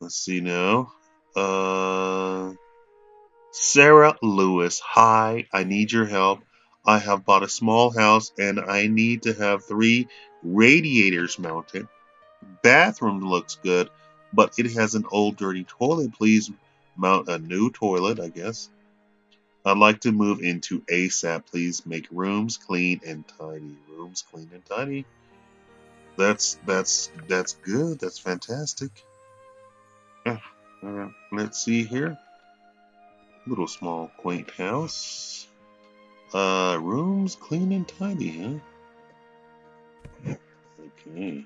Let's see now. Uh, Sarah Lewis. Hi, I need your help. I have bought a small house and I need to have three radiators mounted. Bathroom looks good, but it has an old dirty toilet. Please mount a new toilet, I guess. I'd like to move into ASAP. Please make rooms clean and tidy. Rooms clean and tidy. That's good. That's fantastic. Let's see here. Little small quaint house. Rooms clean and tidy, huh? Okay.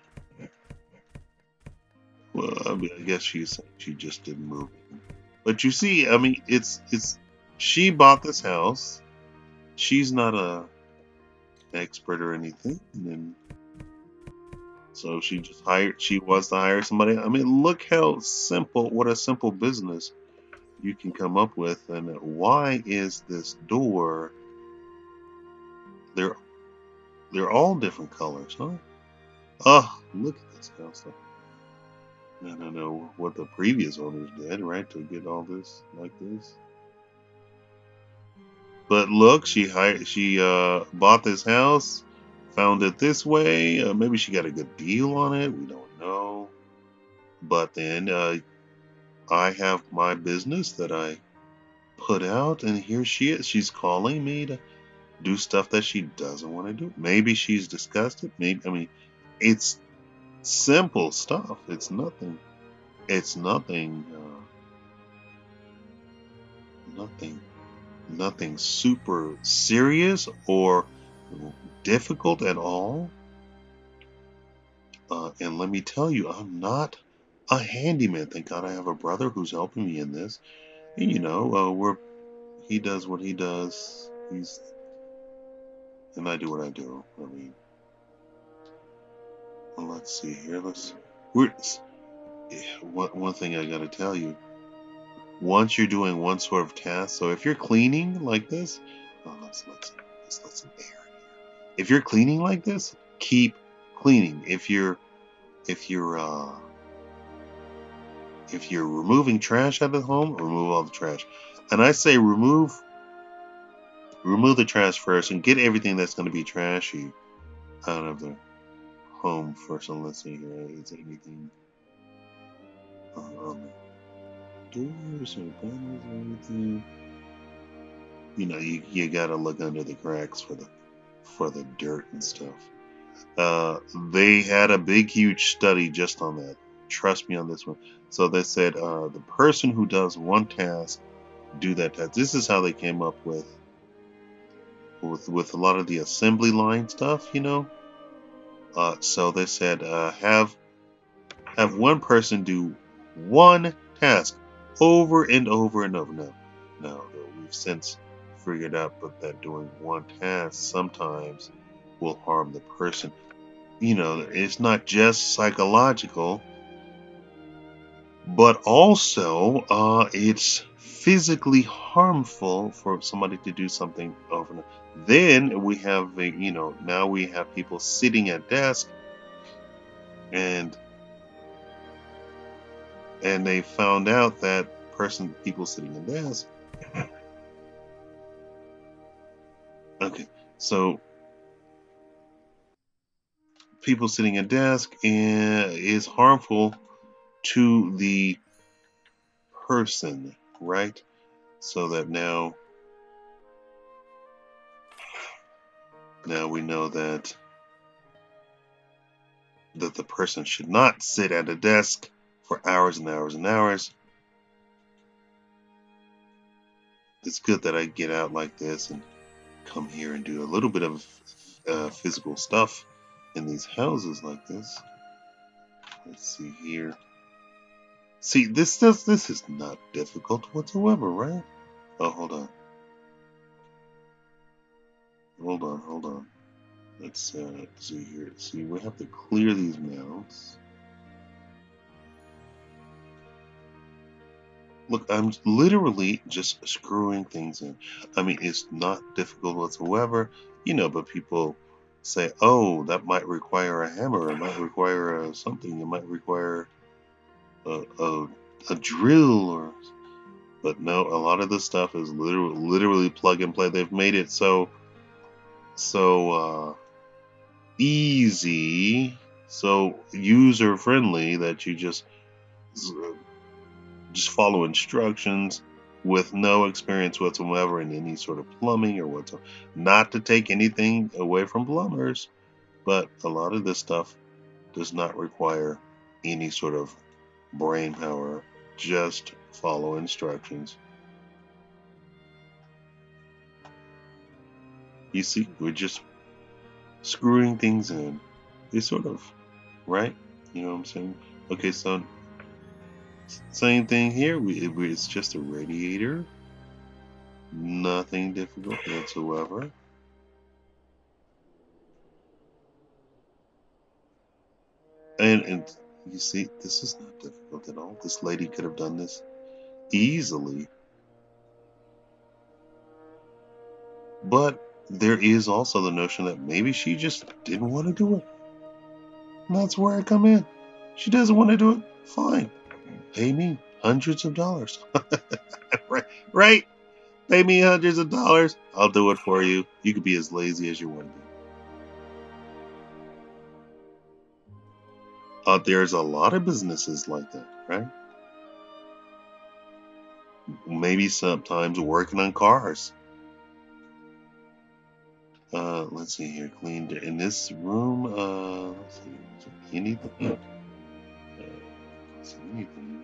Well, I mean, I guess she just didn't move in. But you see, I mean, it's she bought this house. She's not a expert or anything, and so she just hired. She wants to hire somebody. I mean, look how simple. What a simple business you can come up with, and why is this door? They're they're all different colors, huh? Oh, look at this house. I don't know what the previous owners did, right, to get all this like this. But look, she bought this house, found it this way. Maybe she got a good deal on it. We don't know. But then I have my business that I put out, and here she is. She's calling me to do stuff that she doesn't want to do. Maybe she's disgusted. Maybe I mean, it's simple stuff. It's nothing. It's nothing. Nothing. Nothing super serious or difficult at all. And let me tell you, I'm not a handyman. Thank God I have a brother who's helping me in this. And, we're he does what he does. He's and I do what I do. I mean, well, let's see here. We're one thing I got to tell you. Once you're doing one sort of task, so if you're cleaning like this, oh, let's let some air. If you're cleaning like this, keep cleaning. If you're if you're removing trash out of the home, remove all the trash. And I say remove the trash first and get everything that's going to be trashy out of the home first. And let's see here, is anything on the doors or panels or anything? You gotta look under the cracks for the dirt and stuff. They had a big, huge study just on that. Trust me on this one. So they said the person who does one task do that task. This is how they came up with a lot of the assembly line stuff. So they said have one person do one task over and over and over. Now we've since figured out that doing one task sometimes will harm the person. It's not just psychological, but also it's physically harmful for somebody to do something over and over. Then we have, now we have people sitting at desk and they found out that people sitting at desk. Okay, so people sitting at desk is harmful to the person, right? So that now we know that the person should not sit at a desk for hours and hours and hours. It's good that I get out like this and come here and do a little bit of physical stuff in these houses like this. Let's see here. See, this is not difficult whatsoever, right? Oh, hold on. Hold on. Let's see here. See, we have to clear these mounts. Look, I'm literally just screwing things in. I mean, it's not difficult whatsoever, but people say, oh, that might require a hammer, it might require something, it might require a a drill or. But no, a lot of this stuff is literally plug and play. They've made it so easy, so user friendly that you just follow instructions with no experience whatsoever in any sort of plumbing or whatsoever. Not to take anything away from plumbers, but a lot of this stuff does not require any sort of brain power. Just follow instructions. You see, we're just screwing things in. It's sort of, right? You know what I'm saying? Okay, so same thing here. It's just a radiator. Nothing difficult whatsoever. And you see, this is not difficult at all. This lady could have done this easily. But there is also the notion that maybe she just didn't want to do it. And that's where I come in. She doesn't want to do it. Fine. Pay me hundreds of dollars. Right? Right? Pay me hundreds of dollars. I'll do it for you. You could be as lazy as you want to be. There's a lot of businesses like that, right? Maybe sometimes working on cars. Let's see here. Cleaned in this room. Let's see. Is there anything? Let's see anything.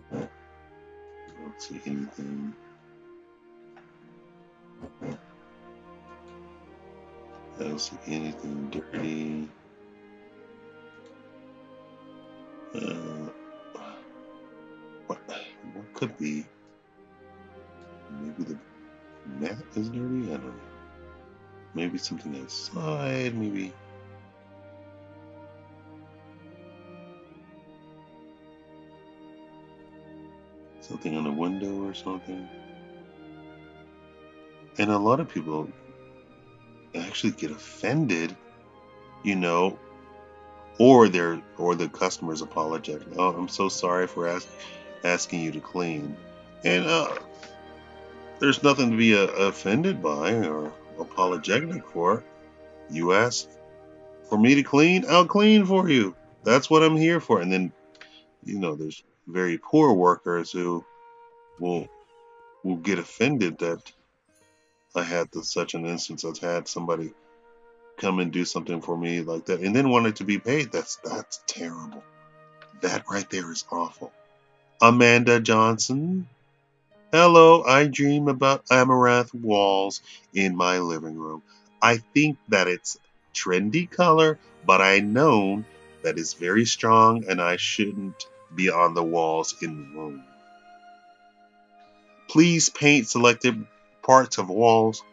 Don't see anything. I don't see anything dirty. What could be? Maybe the mat is dirty? I don't know. Maybe something outside, maybe. Something on the window or something. And a lot of people actually get offended, you know, or the customers apologetic. Oh, I'm so sorry for asking you to clean. And there's nothing to be offended by or apologetic for. You asked for me to clean, I'll clean for you. That's what I'm here for. And then, there's very poor workers who will get offended that I had such an instance. I've had somebody come and do something for me like that and then want it to be paid. That's terrible. That right there is awful. Amanda Johnson. Hello, I dream about amaranth walls in my living room. I think that it's trendy color, but I know that it's very strong and I shouldn't be on the walls in the room. Please paint selected parts of walls.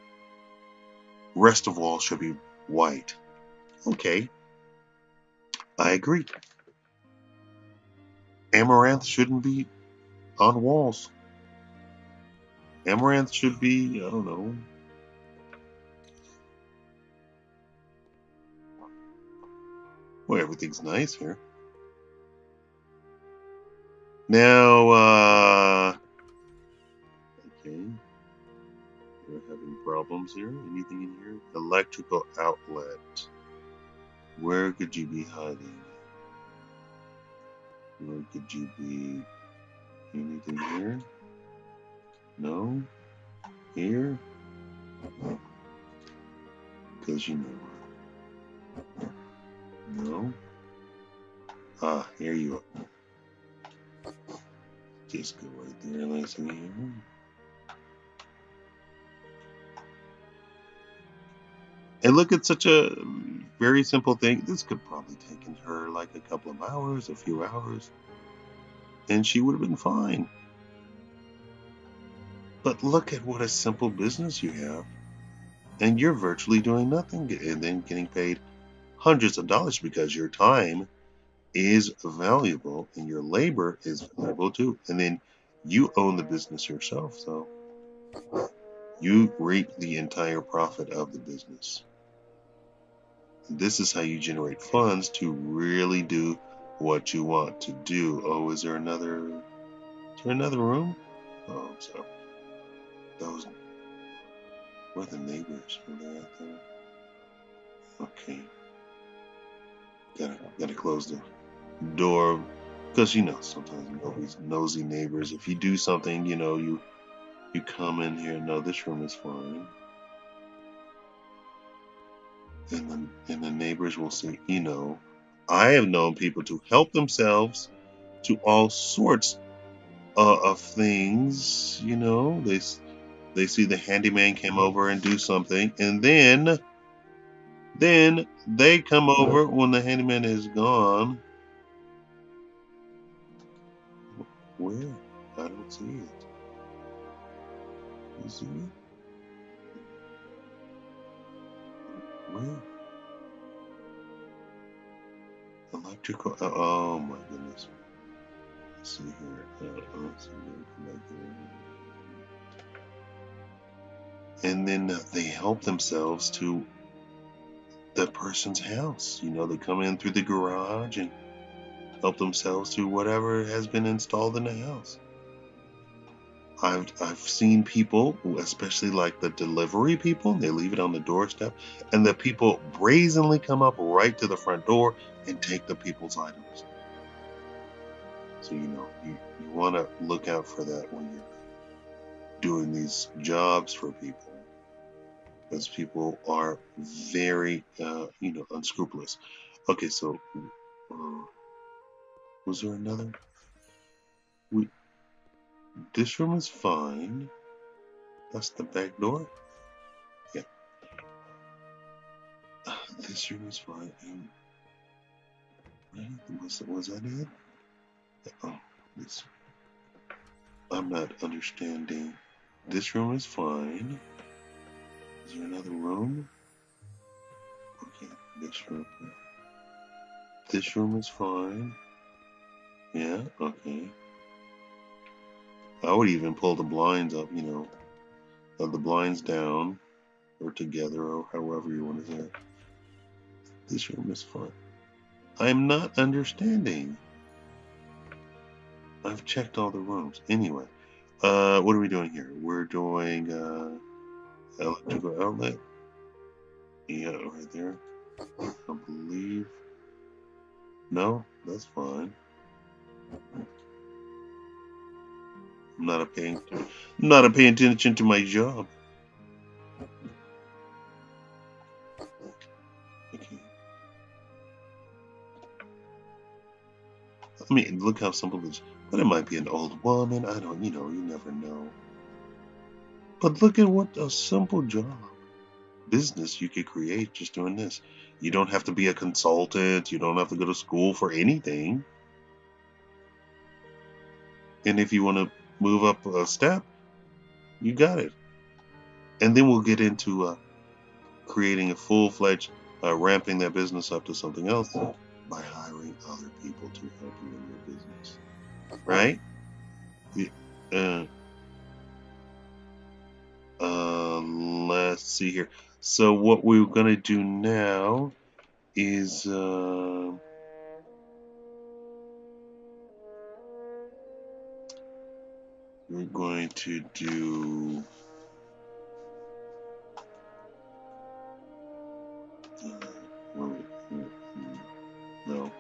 Rest of walls should be white. Okay, I agree. Amaranth shouldn't be on walls. Amaranth should be, I don't know. Well, everything's nice here. Now, okay. We're having problems here. Anything in here? Electrical outlet. Where could you be hiding? Where could you be? Anything here? No? Here? Because you know. No? Ah, here you are. Just go right there, nice and here. And look at such a very simple thing. This could probably taken her like a couple of hours, a few hours, and she would have been fine. But look at what a simple business you have, and you're virtually doing nothing, and then getting paid hundreds of dollars because your time is valuable and your labor is valuable too. And then you own the business yourself, so you reap the entire profit of the business. This is how you generate funds to really do what you want to do. Oh, is there another room? Oh, I'm sorry. Those were the neighbors. Were they out there? Okay. Gotta close the door because sometimes nobody's nosy neighbors. If you do something, you come in here. No, this room is fine, and the neighbors will say, I have known people to help themselves to all sorts of things. They see the handyman came over and do something, and then they come over when the handyman is gone. Where? I don't see it. You see it? Where? Electrical. Oh my goodness. Let's see here. Let's see here. Come back here. And then they help themselves to the person's house. They come in through the garage and help themselves to whatever has been installed in the house. I've seen people, especially like the delivery people, they leave it on the doorstep, and the people brazenly come up right to the front door and take the people's items. So you want to look out for that when you're doing these jobs for people, because people are very unscrupulous. Okay, so was there another? We This room is fine. That's the back door. Yeah, this room is fine. Right? Was that it? Oh, this. I'm not understanding. This room is fine. Is there another room? Okay, this room. This room is fine. Yeah, okay. I would even pull the blinds up, the blinds down or together or however you want to say it. This room is fine. I'm not understanding. I've checked all the rooms. Anyway, what are we doing here? We're doing electrical outlet. Yeah, right there. I believe. No, that's fine. I'm not paying attention to my job. Okay. I mean, look how simple it is. But it might be an old woman. I don't, you never know. But look at what a simple business you could create just doing this. You don't have to be a consultant. You don't have to go to school for anything. And if you want to move up a step, you got it. And then we'll get into creating a full-fledged, ramping that business up to something else by hiring other people to help you in your business. Right? Uh, let's see here. So what we're going to do now is we're going to do no.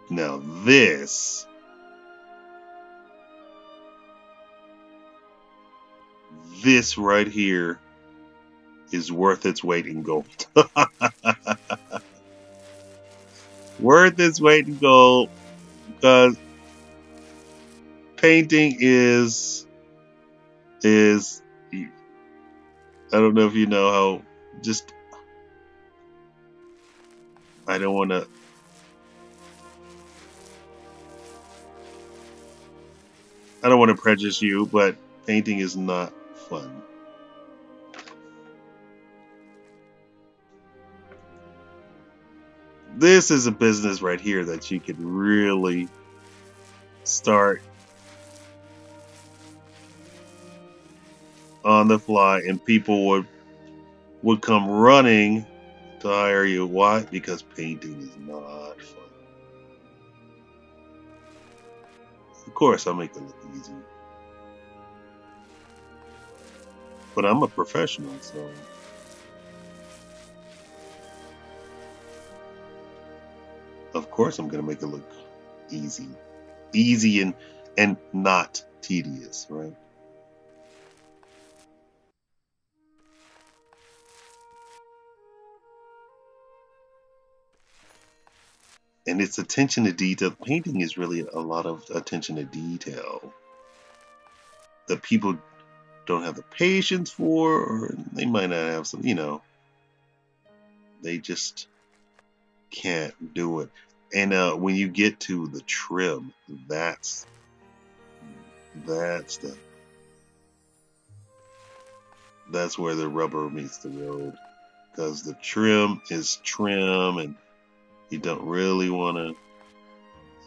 Now this right here is worth its weight in gold. Worth its weight in gold, because painting is I don't know if you know how, just I don't want to prejudice you, but painting is not fun. This is a business right here that you could really start on the fly, and people would come running to hire you. Why? Because painting is not fun. Of course, I'll make it look easy, but I'm a professional, so of course I'm gonna make it look easy, easy and not tedious, right? And it's attention to detail. Painting is really a lot of attention to detail that people don't have the patience for, or they might not have some, they just can't do it. And when you get to the trim, that's the that's where the rubber meets the road, because the trim is trim, and you don't really want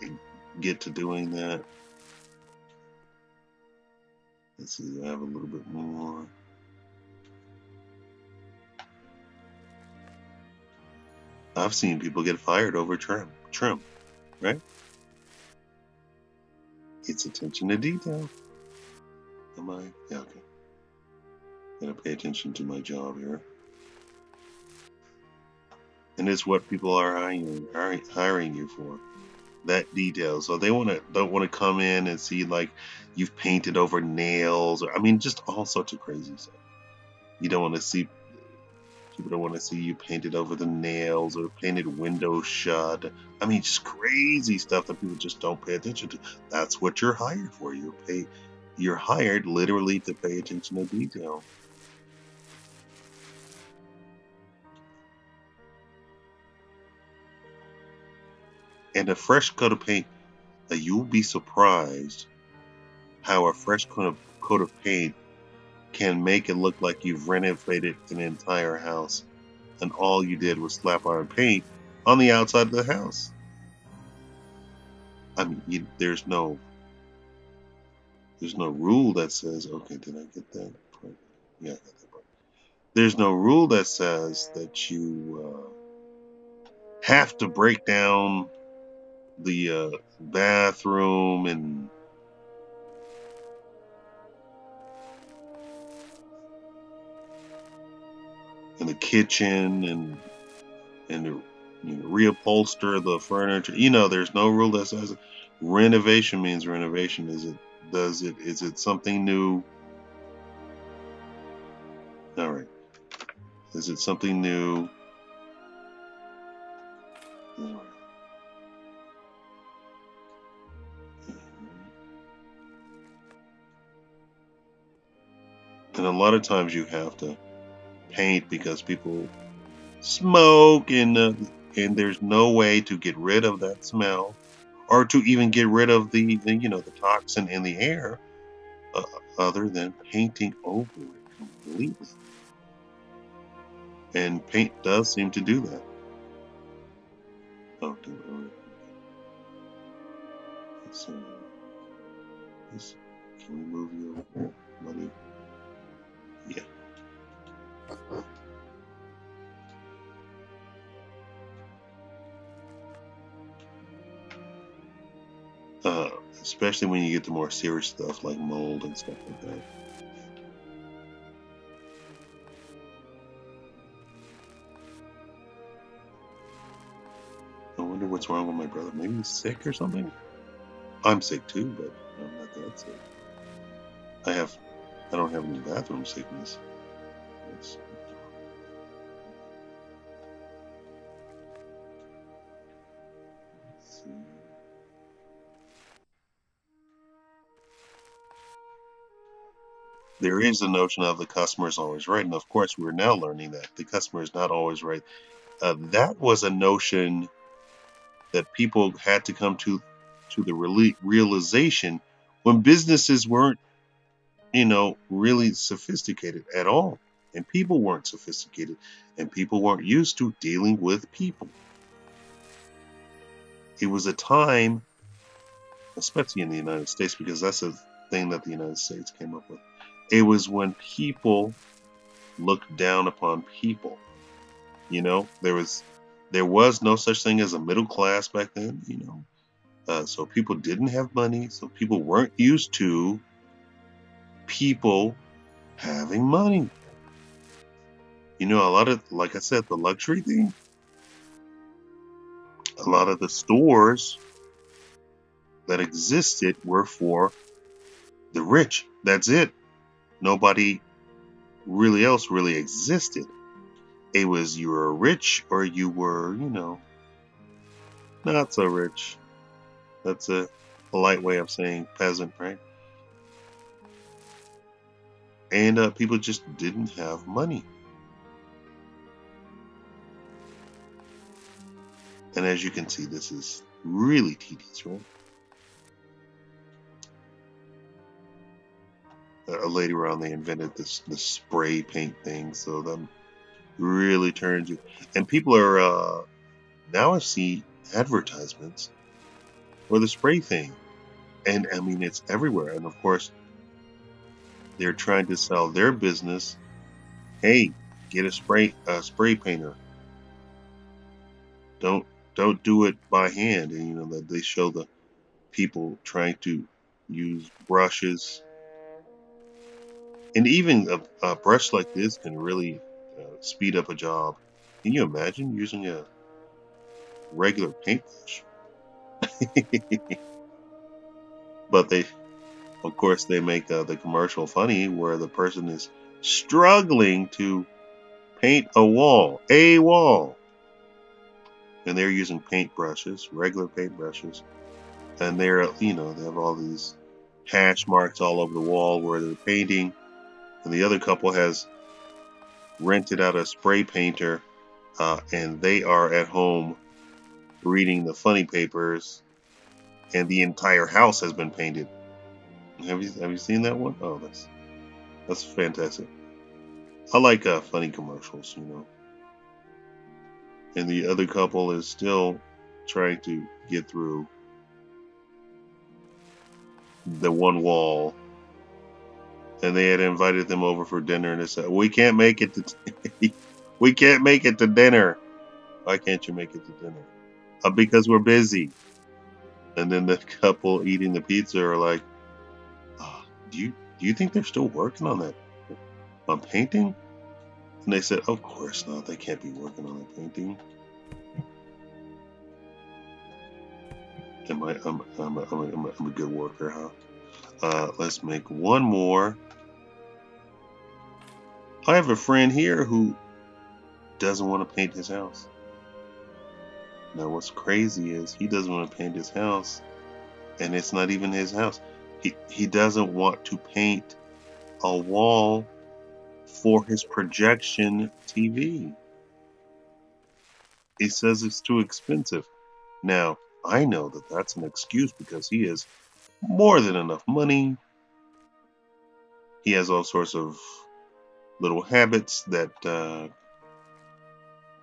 to get to doing that. Let's see, I have a little bit more. I've seen people get fired over trim, right? It's attention to detail. Am I? Yeah, okay. Gotta pay attention to my job here. And it's what people are hiring you for. That detail. So they don't want to come in and see like you've painted over nails, or I mean just all sorts of crazy stuff. You don't want to see People don't want to see you painted over the nails or painted windows shut. I mean just crazy stuff that people just don't pay attention to. That's what you're hired for. You're hired literally to pay attention to detail. And a fresh coat of paint, you'll be surprised how a fresh coat of paint can make it look like you've renovated an entire house, and all you did was slap on paint on the outside of the house. I mean, there's no rule that says, okay, did I get that part? Yeah, I got that part. There's no rule that says that you have to break down the bathroom and the kitchen and reupholster the furniture. There's no rule that says renovation means renovation. Is it something new? All right. Is it something new? All right. And a lot of times you have to paint because people smoke, and there's no way to get rid of that smell, or to even get rid of the toxin in the air, uh, other than painting over it completely. And paint does seem to do that. Oh, so can we move you over, buddy? Yeah. Uh, Especially when you get to more serious stuff like mold and stuff like that. I wonder what's wrong with my brother. Maybe he's sick or something. I'm sick too, but I'm not that sick. I have, I don't have any bathroom sickness. Let's see. There is a notion of the customer is always right, and of course, we're now learning that the customer is not always right. That was a notion that people had to come to the realization when businesses weren't, really sophisticated at all, and people weren't sophisticated, and people weren't used to dealing with people. it was a time, especially in the United States, because that's a thing that the United States came up with. It was when people looked down upon people. You know, there was no such thing as a middle class back then. So people didn't have money. So people weren't used to people having money. A lot of, like I said, the luxury thing. A lot of the stores that existed were for the rich. That's it. Nobody really else really existed. It was you were rich or you were, not so rich. That's a polite way of saying peasant, right? And people just didn't have money. And as you can see, this is really tedious, right? Later on, they invented this spray paint thing, so that really turns you. And people are now I see advertisements for the spray thing, and I mean it's everywhere. And of course, they're trying to sell their business. Hey, get a spray painter. Don't don't do it by hand. And that they show the people trying to use brushes, and even a brush like this can really speed up a job. Can you imagine using a regular paintbrush? But of course, they make the commercial funny where the person is struggling to paint a wall, and they're using paintbrushes, regular paintbrushes, and they have all these hash marks all over the wall where they're painting, and the other couple has rented out a spray painter, and they are at home reading the funny papers, and the entire house has been painted. Have you seen that one? Oh, that's fantastic. I like funny commercials. And the other couple is still trying to get through the one wall, and they had invited them over for dinner, and they said, "We can't make it to we can't make it to dinner." Why can't you make it to dinner? Because we're busy. And then the couple eating the pizza are like, do you think they're still working on that painting? And they said, of course not. They can't be working on that painting. I'm a good worker, huh? Let's make one more. I have a friend here who doesn't want to paint his house. Now, what's crazy is he doesn't want to paint his house, and it's not even his house. He doesn't want to paint a wall for his projection TV. He says it's too expensive. Now, I know that that's an excuse because he has more than enough money. He has all sorts of little habits that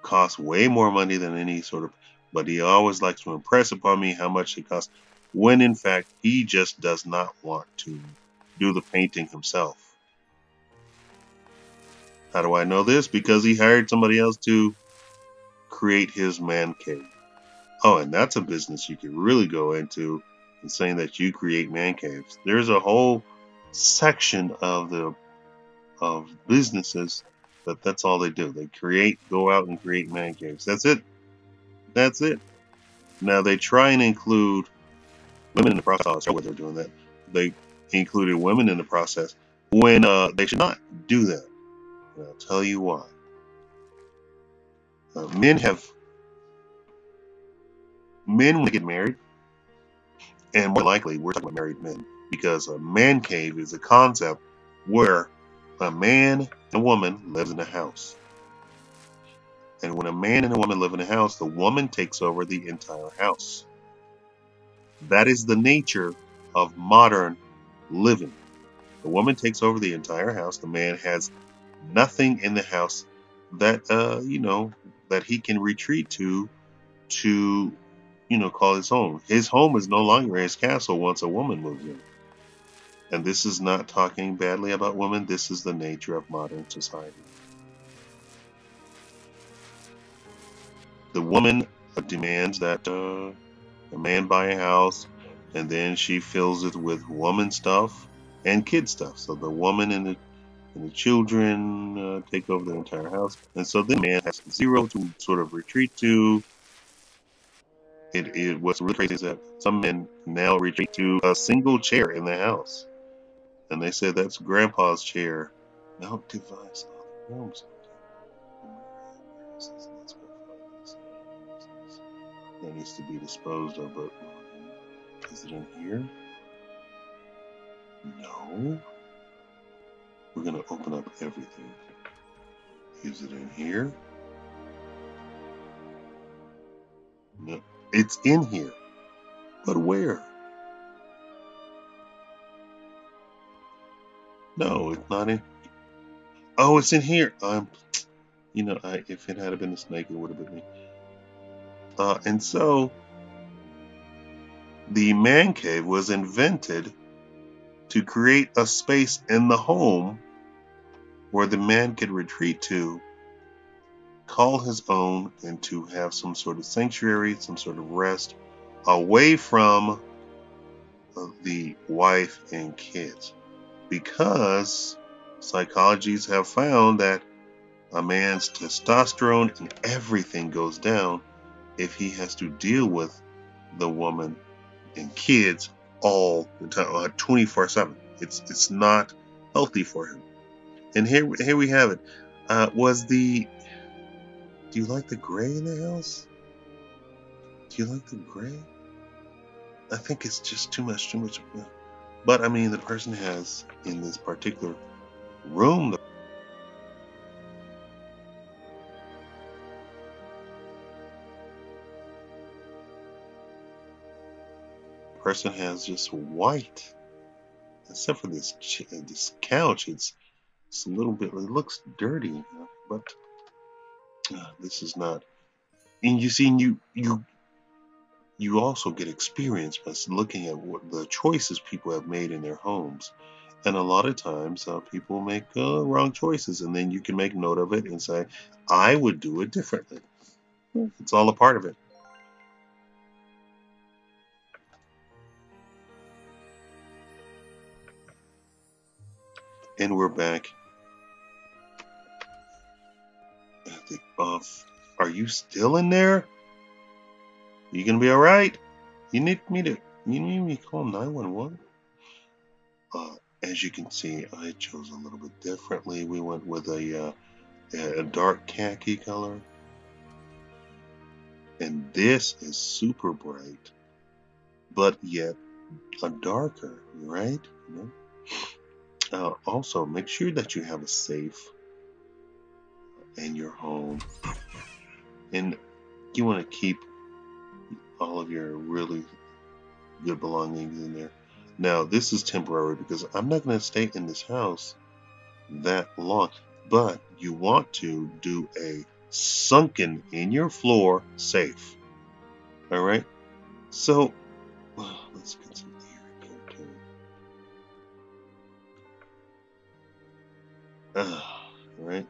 cost way more money than any sort of, but he always likes to impress upon me how much it costs, when in fact he just does not want to do the painting himself. How do I know this? Because he hired somebody else to create his man cave. Oh, and that's a business you could really go into, in saying that you create man caves. There's a whole section of businesses that's all they do. They go out and create man caves. That's it. That's it. Now they try and include women in the process. Where they're doing that, they included women in the process when they should not do that. And I'll tell you why. Men when they get married, and more likely we're talking about married men, because a man cave is a concept where a man and a woman lives in a house. And when a man and a woman live in a house, the woman takes over the entire house. That is the nature of modern living. The woman takes over the entire house. The man has nothing in the house that that he can retreat to call his home. His home is no longer his castle once a woman moves in. And this is not talking badly about women. This is the nature of modern society. The woman demands that a man buy a house, and then she fills it with woman stuff and kid stuff. So the woman and the children take over the entire house, and so then the man has zero to sort of retreat to. What's really crazy is that some men now retreat to a single chair in the house, and they say that's grandpa's chair. No device other rooms. That needs to be disposed of, but is it in here? No. We're gonna open up everything. Is it in here? No. It's in here. But where? No, it's not in. Oh, it's in here. If it had been a snake, it would have been me. And so the man cave was invented to create a space in the home where the man could retreat to, call his own, and to have some sort of sanctuary, some sort of rest away from the wife and kids. Because psychologists have found that a man's testosterone and everything goes down if he has to deal with the woman and kids all the time, 24/7. It's not healthy for him. And here we have it. Do you like the gray in the house? Do you like the gray? I think it's just too much. But I mean, the person has in this particular room. The person has just white, except for this couch. It's a little bit. It looks dirty, but this is not. And you see, you also get experience by looking at what the choices people have made in their homes. And a lot of times people make wrong choices, and then you can make note of it and say, I would do it differently. It's all a part of it. And we're back at the off. Are you still in there? You gonna be all right? You need me to call 911? As you can see, I chose a little bit differently. We went with a dark khaki color, and this is super bright, but yet a darker, right? Also, make sure that you have a safe in your home, and you want to keep all of your really good belongings in there. Now, this is temporary because I'm not going to stay in this house that long, but you want to do a sunken in your floor safe. All right. So let's get some air here. All right.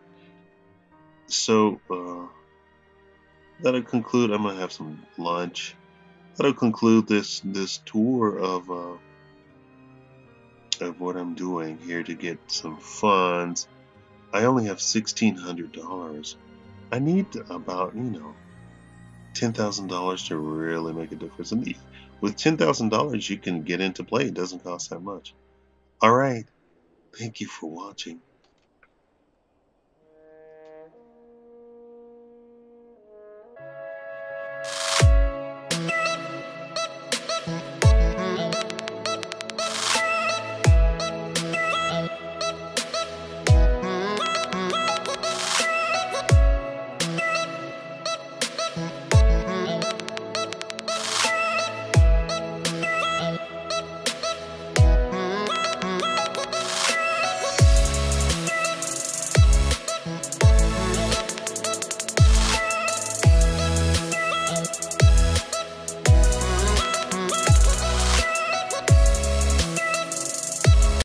So that'll conclude. I'm gonna have some lunch. That'll conclude this tour of what I'm doing here to get some funds. I only have $1,600. I need about $10,000 to really make a difference. And with $10,000, you can get into play. It doesn't cost that much. All right. Thank you for watching.